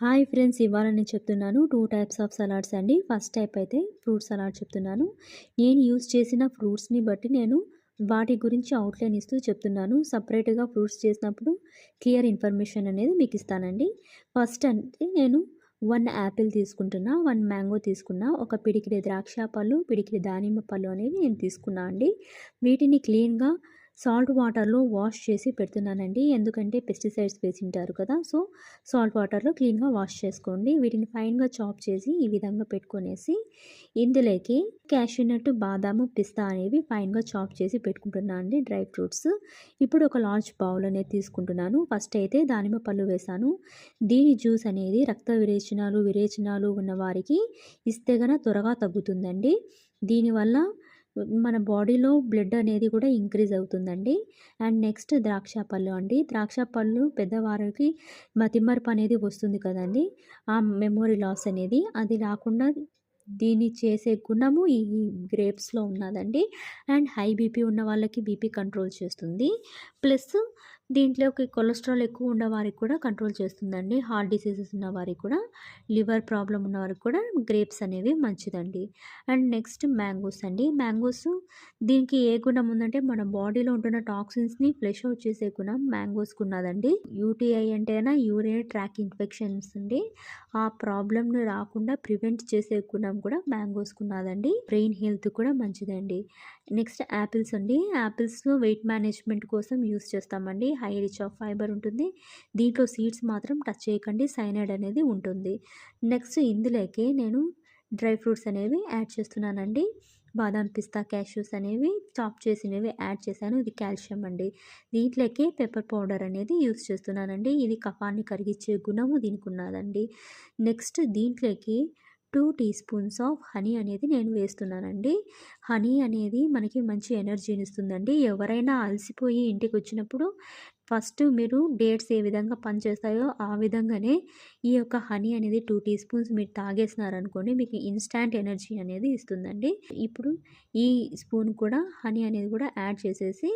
Hi friends, ఇవాళ నేను చెప్తున్నాను 2 టైప్స్ ఆఫ్ సలాడ్స్ అండి. ఫస్ట్ టైప్ అయితే ఫ్రూట్ సలాడ్ చెప్తున్నాను. నేను యూజ్ చేసిన ఫ్రూట్స్‌ని బట్టి నేను వాటి గురించి అవుట్‌లైన్ ఇస్తూ చెప్తున్నాను. సెపరేట్‌గా ఫ్రూట్స్ చేసినప్పుడు క్లియర్ ఇన్ఫర్మేషన్ అనేది మీకు ఇస్తానండి. ఫస్ట్ అంటే నేను 1 యాపిల్ తీసుకుంటున్నా, 1 మ్యాంగో తీసుకున్నా, ఒక పిడికెడు ద్రాక్ష పళ్ళు, పిడికెడు దానిమ్మ పళ్ళు అనేవి నేను తీసుకున్నా అండి. వీటిని క్లీన్‌గా సాల్ట్ వాటర్‌లో వాష్ చేసి పెడుతున్నానండి. ఎందుకంటే పెస్టిసైడ్స్ వేసింటారు కదా! సో, సాల్ట్ వాటర్‌లో క్లీన్‌గా వాష్ చేసుకోండి. వీటిని ఫైన్‌గా చాప్ చేసి ఈ విధంగా పెట్టుకొనేసి ఇందులోకి క్యాష్యూ నట్, బాదాము, పిస్తా అనేవి ఫైన్‌గా చాప్ చేసి పెట్టుకుంటున్నా అండి, డ్రై ఫ్రూట్స్. ఇప్పుడు ఒక లార్జ్ బౌల్ అనేది తీసుకుంటున్నాను. ఫస్ట్ అయితే దానిమ్మ పళ్ళు వేశాను. దీని జ్యూస్ అనేది రక్త విరేచనాలు ఉన్నవారికి ఇస్తే గన త్వరగా తగ్గుతుందండి. దీనివల్ల మన బాడీలో బ్లడ్ అనేది కూడా ఇంక్రీజ్ అవుతుందండి. అండ్ నెక్స్ట్ ద్రాక్ష పళ్ళు అండి. ద్రాక్ష పళ్ళు పెద్దవారికి మతిమరుపు అనేది వస్తుంది కదండి, ఆ మెమొరీ లాస్ అనేది అది రాకుండా దీన్ని చేసే గుణము ఈ గ్రేప్స్లో ఉన్నదండి. అండ్ హై బీపీ ఉన్న వాళ్ళకి బీపీ కంట్రోల్ చేస్తుంది. ప్లస్ దీంట్లోకి కొలెస్ట్రాల్ ఎక్కువ ఉన్న వారికి కూడా కంట్రోల్ చేస్తుందండి. హార్ట్ డిసీజెస్ ఉన్న వారికి కూడా, లివర్ ప్రాబ్లం ఉన్న వారికి కూడా గ్రేప్స్ అనేవి మంచిదండి. అండ్ నెక్స్ట్ మ్యాంగోస్ అండి. మ్యాంగోస్ దీనికి ఏ గుణం ఉందంటే మన బాడీలో ఉంటున్న టాక్సిన్స్ని ఫ్లెష్ అవుట్ చేసే గుణం మ్యాంగోస్కి ఉన్నదండి. యూటీఐ అంటేనా యూరినరీ ట్రాక్ ఇన్ఫెక్షన్స్ అండి, ఆ ప్రాబ్లమ్ని రాకుండా ప్రివెంట్ చేసే గుణం కూడా మ్యాంగోస్కి ఉన్నదండి. బ్రెయిన్ హెల్త్ కూడా మంచిదండి. నెక్స్ట్ యాపిల్స్ అండి. యాపిల్స్లో వెయిట్ మేనేజ్మెంట్ కోసం యూస్ చేస్తామండి. హై రిచ్ ఆఫ్ ఫైబర్ ఉంటుంది. దీంట్లో సీడ్స్ మాత్రం టచ్ చేయకండి, సైనైడ్ అనేది ఉంటుంది. నెక్స్ట్ ఇందులోకి నేను డ్రై ఫ్రూట్స్ అనేవి యాడ్ చేస్తున్నానండి. బాదాం, పిస్తా, క్యాష్యూస్ అనేవి చాప్ చేసినవి యాడ్ చేశాను. ఇది కాల్షియం అండి. దీంట్లోకి పెప్పర్ పౌడర్ అనేది యూస్ చేస్తున్నానండి. ఇది కఫాన్ని కరిగించే గుణము దీనికి ఉన్నదండి. నెక్స్ట్ దీంట్లోకి 2 టీ స్పూన్స్ ఆఫ్ హనీ అనేది నేను వేస్తున్నానండి. హనీ అనేది మనకి మంచి ఎనర్జీని ఇస్తుందండి. ఎవరైనా అలసిపోయి ఇంటికి వచ్చినప్పుడు ఫస్ట్ మీరు డేట్స్ ఏ విధంగా పనిచేస్తాయో ఆ విధంగానే ఈ యొక్క హనీ అనేది 2 టీ స్పూన్స్ మీరు తాగేసినారనుకోండి, మీకు ఇన్స్టాంట్ ఎనర్జీ అనేది ఇస్తుందండి. ఇప్పుడు ఈ స్పూన్ కూడా హనీ అనేది కూడా యాడ్ చేసేసి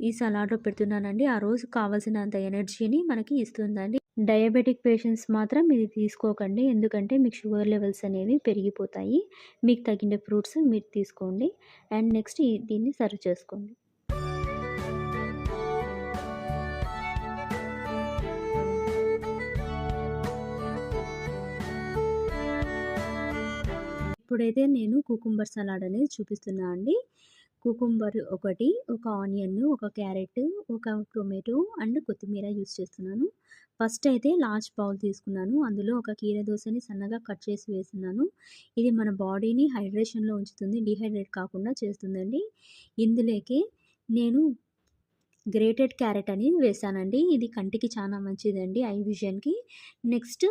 ఈ సలాడ్లో పెడుతున్నానండి. ఆ రోజు కావాల్సినంత ఎనర్జీని మనకి ఇస్తుందండి. డయాబెటిక్ పేషెంట్స్ మాత్రం ఇది తీసుకోకండి, ఎందుకంటే మీకు షుగర్ లెవెల్స్ అనేవి పెరిగిపోతాయి. మీకు తగిన ఫ్రూట్స్ మీరు తీసుకోండి. అండ్ నెక్స్ట్ దీన్ని సర్వ్ చేసుకోండి. ఇప్పుడైతే నేను కుకుంబర్ సలాడ్ అనేది చూపిస్తున్నా అండి. కుకుంబర్ ఒకటి, ఒక ఆనియన్, ఒక క్యారెట్, ఒక టొమాటో అండ్ కొత్తిమీర యూస్ చేస్తున్నాను. ఫస్ట్ అయితే లార్జ్ బౌల్ తీసుకున్నాను. అందులో ఒక కీర దోసని సన్నగా కట్ చేసి వేస్తున్నాను. ఇది మన బాడీని హైడ్రేషన్లో ఉంచుతుంది, డీహైడ్రేట్ కాకుండా చేస్తుందండి. ఇందులోకి నేను గ్రేటెడ్ క్యారెట్ అని వేసానండి. ఇది కంటికి చాలా మంచిదండి, ఐ విజన్‌కి. నెక్స్ట్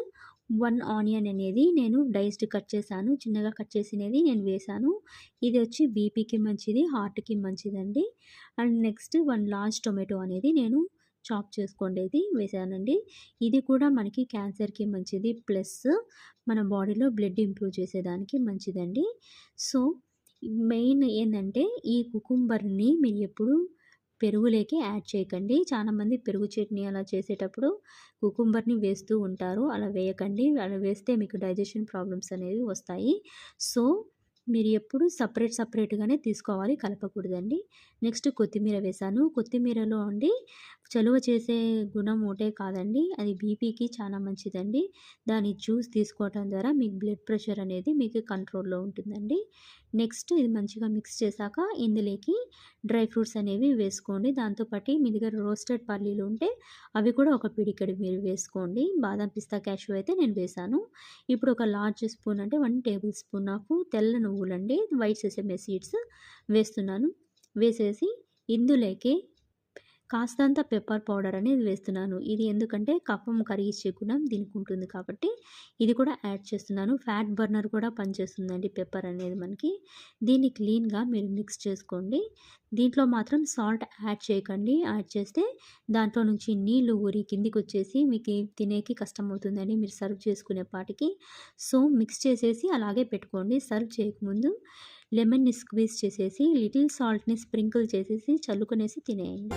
1 ఆనియన్ అనేది నేను డైస్డ్ కట్ చేశాను. చిన్నగా కట్ చేసినది నేను వేశాను. ఇది వచ్చి బీపీకి మంచిది, హార్ట్‌కి మంచిదండి. అండ్ నెక్స్ట్ 1 లార్జ్ టొమాటో అనేది నేను చాప్ చేసుకొండేది వేశానండి. ఇది కూడా మనకి క్యాన్సర్‌కి మంచిది. ప్లస్ మన బాడీలో బ్లడ్ ఇంప్రూవ్ చేసేదానికి మంచిదండి. సో, మెయిన్ ఏందంటే ఈ కుకుంబర్‌ని మీరు ఎప్పుడు పెరుగులోకి యాడ్ చేయకండి. చాలామంది పెరుగు చట్నీ అలా చేసేటప్పుడు కుకుంబర్‌ని వేస్తూ ఉంటారు. అలా వేయకండి. అలా వేస్తే మీకు డైజెషన్ ప్రాబ్లమ్స్ అనేవి వస్తాయి. సో, మీరు ఎప్పుడు సెపరేట్‌గానే తీసుకోవాలి, కలపకూడదండి. నెక్స్ట్ కొత్తిమీర వేశాను. కొత్తిమీరలో అండి చలువ చేసే గుణం ఒకటే కాదండి, అది బీపీకి చాలా మంచిదండి. దాని జ్యూస్ తీసుకోవటం ద్వారా మీకు బ్లడ్ ప్రెషర్ అనేది మీకు కంట్రోల్‌లో ఉంటుందండి. నెక్స్ట్ ఇది మంచిగా మిక్స్ చేశాక ఇందులోకి డ్రై ఫ్రూట్స్ అనేవి వేసుకోండి. దాంతో పాటు మీ దగ్గర రోస్టెడ్ పల్లీలు ఉంటే అవి కూడా ఒక పిడికెడు మీరు వేసుకోండి. బాదం, పిస్తా, క్యాష్యూ అయితే నేను వేశాను. ఇప్పుడు ఒక లార్జ్ స్పూన్ అంటే 1 టేబుల్ స్పూన్ ఆఫ్ తెల్ల నువ్వులండి, వైట్ సెసమే సీడ్స్ వేస్తున్నాను. వేసేసి ఇందులోకి కాస్తంత పెప్పర్ పౌడర్ అనేది వేస్తున్నాను. ఇది ఎందుకంటే కఫం కరిగించే గుణం దీనికి ఉంటుంది కాబట్టి ఇది కూడా యాడ్ చేస్తున్నాను. ఫ్యాట్ బర్నర్ కూడా పనిచేస్తుందండి పెప్పర్ అనేది మనకి. దీన్ని క్లీన్‌గా మీరు మిక్స్ చేసుకోండి. దీంట్లో మాత్రం సాల్ట్ యాడ్ చేయకండి. యాడ్ చేస్తే దాంట్లో నుంచి నీళ్లు ఊరి కిందికొచ్చేసి మీకు తినేకి కష్టమవుతుందండి మీరు సర్వ్ చేసుకునే పాటికి. సో, మిక్స్ చేసేసి అలాగే పెట్టుకోండి. సర్వ్ చేయకముందు లెమన్‌ని స్క్వీజ్ చేసేసి లిటిల్ సాల్ట్‌ని స్ప్రింకిల్ చేసేసి చల్లుకునేసి తినేయండి.